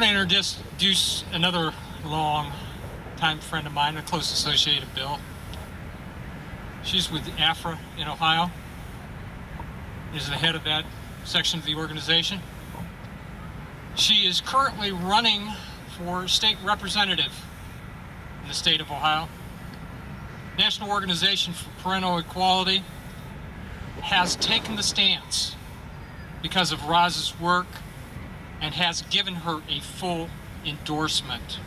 want to introduce another long-time friend of mine, a close associate of Bill. She's with AFRA in Ohio. Is the head of that section of the organization. She is currently running for state representative in the state of Ohio. National Organization for Parental Equality has taken the stance because of Roz's work and has given her a full endorsement.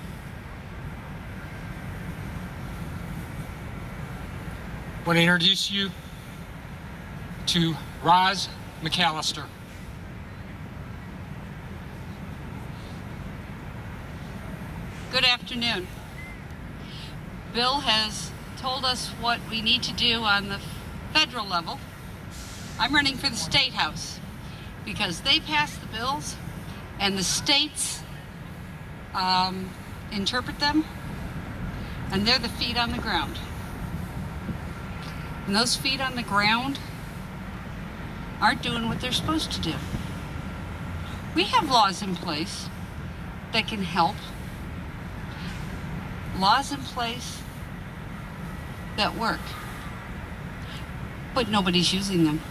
I want to introduce you to Ros McAllister. Good afternoon. Bill has told us what we need to do on the federal level. I'm running for the State House because they pass the bills and the states interpret them, and they're the feet on the ground. And those feet on the ground aren't doing what they're supposed to do. We have laws in place that can help. Laws in place that work. But nobody's using them.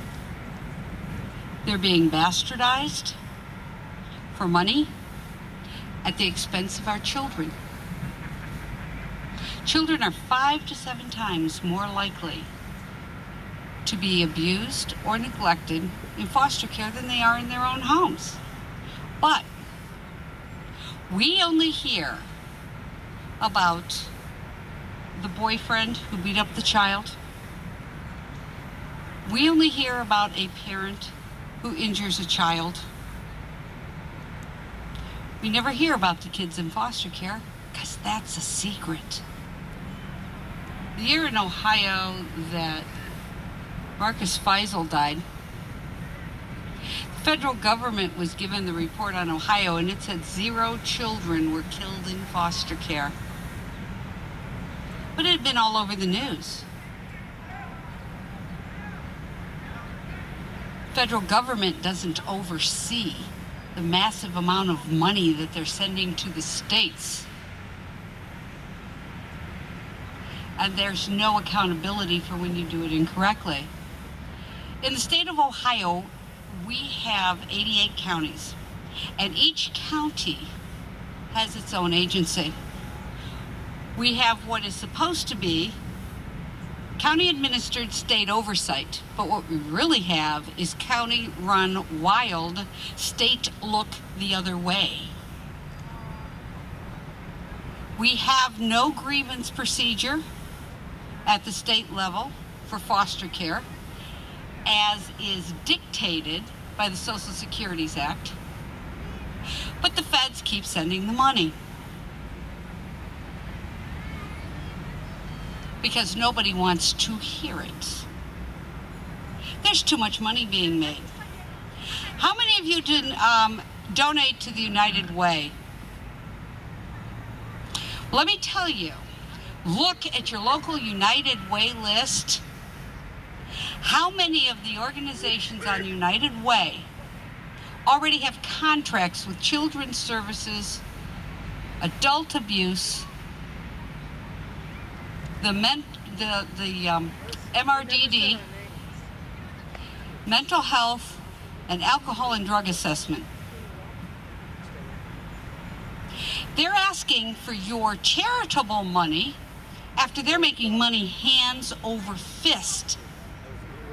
They're being bastardized for money at the expense of our children. Children are 5 to 7 times more likely to be abused or neglected in foster care than they are in their own homes. But we only hear about the boyfriend who beat up the child. We only hear about a parent who injures a child. We never hear about the kids in foster care because that's a secret. The year in Ohio that Marcus Feisel died, the federal government was given the report on Ohio, and it said 0 children were killed in foster care. But it had been all over the news. The federal government doesn't oversee the massive amount of money that they're sending to the states. And there's no accountability for when you do it incorrectly. In the state of Ohio, we have 88 counties, and each county has its own agency. We have what is supposed to be county-administered state oversight, but what we really have is county-run wild, state look the other way. We have no grievance procedure at the state level for foster care, as is dictated by the Social Security Act, but the feds keep sending the money because nobody wants to hear it. There's too much money being made. How many of you did donate to the United Way? Let me tell you, look at your local United Way list. How many of the organizations on United Way already have contracts with Children's Services, Adult Abuse, the MRDD, Mental Health, and Alcohol and Drug Assessment? They're asking for your charitable money after they're making money hands over fist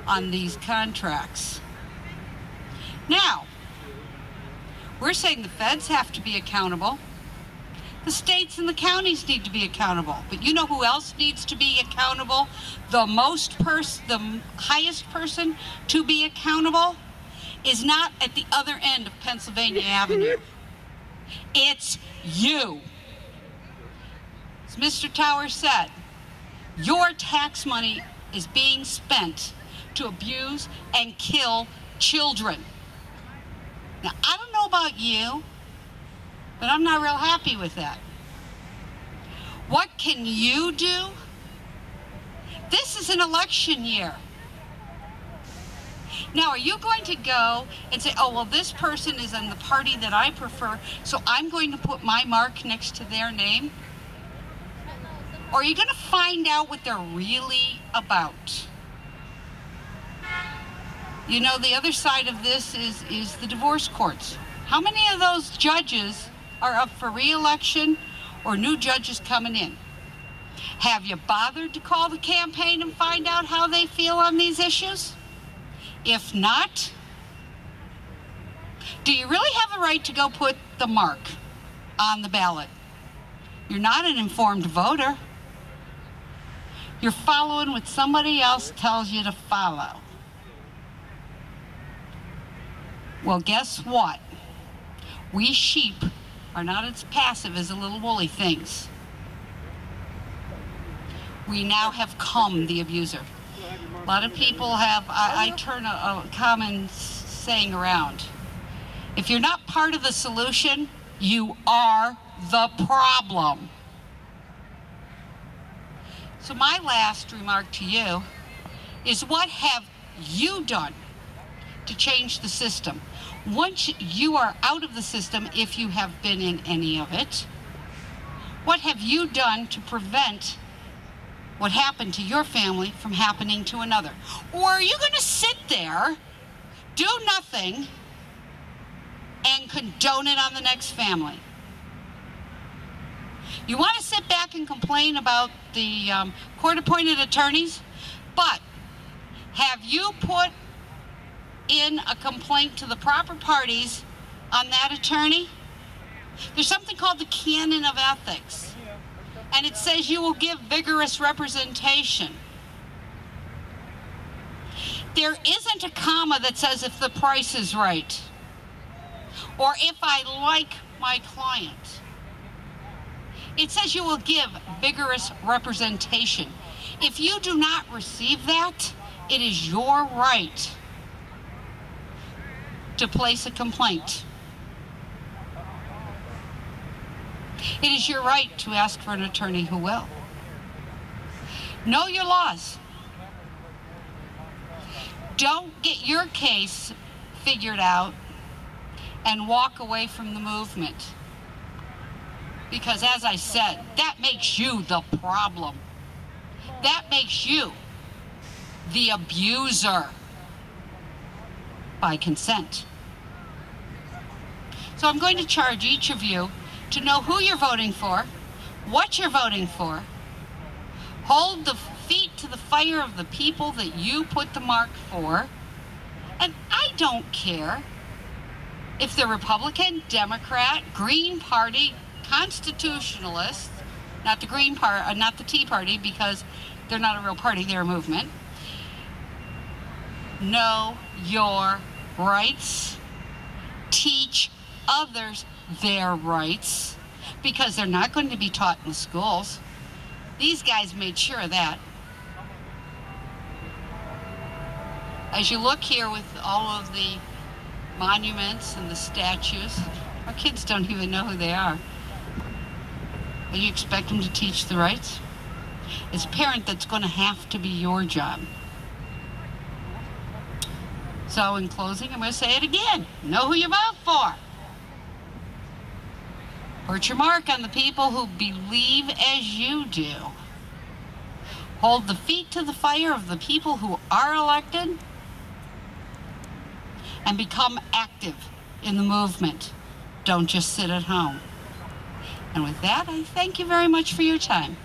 on these contracts. Now, we're saying the feds have to be accountable. The states and the counties need to be accountable. But you know who else needs to be accountable? The highest person to be accountable is not at the other end of Pennsylvania Avenue. It's you. As Mr. Tower said, your tax money is being spent to abuse and kill children. Now, I don't know about you, but I'm not real happy with that. What can you do? This is an election year. Now, are you going to go and say, oh, well, this person is in the party that I prefer, so I'm going to put my mark next to their name? Or are you going to find out what they're really about? You know, the other side of this is the divorce courts. How many of those judges are up for re-election or new judges coming in? Have you bothered to call the campaign and find out how they feel on these issues? If not, do you really have a right to go put the mark on the ballot? You're not an informed voter. You're following what somebody else tells you to follow. Well, guess what? We sheep are not as passive as the little woolly things. We now have come the abuser. A lot of people have, I turn a common saying around. If you're not part of the solution, you are the problem. So my last remark to you is, what have you done to change the system? Once you are out of the system, if you have been in any of it, what have you done to prevent what happened to your family from happening to another? Or are you going to sit there, do nothing, and condone it on the next family? You want to sit back and complain about the court-appointed attorneys, but have you put in a complaint to the proper parties on that attorney? There's something called the canon of ethics, and it says you will give vigorous representation. There isn't a comma that says if the price is right, or if I like my client. It says you will give vigorous representation. If you do not receive that, it is your right to place a complaint. It is your right to ask for an attorney who will. Know your laws. Don't get your case figured out and walk away from the movement. Because as I said, that makes you the problem. That makes you the abuser by consent. So I'm going to charge each of you to know who you're voting for, what you're voting for, hold the feet to the fire of the people that you put the mark for, and I don't care if they're Republican, Democrat, Green Party, Constitutionalists, not the Green Party, not the Tea Party, because they're not a real party, they're a movement. Know your rights. Teach others their rights, because they're not going to be taught in the schools. These guys made sure of that. As you look here with all of the monuments and the statues, our kids don't even know who they are. And you expect them to teach the rights? As a parent, that's going to have to be your job. So in closing, I'm going to say it again. Know who you vote for. Put your mark on the people who believe as you do. Hold the feet to the fire of the people who are elected, and become active in the movement. Don't just sit at home. And with that, I thank you very much for your time.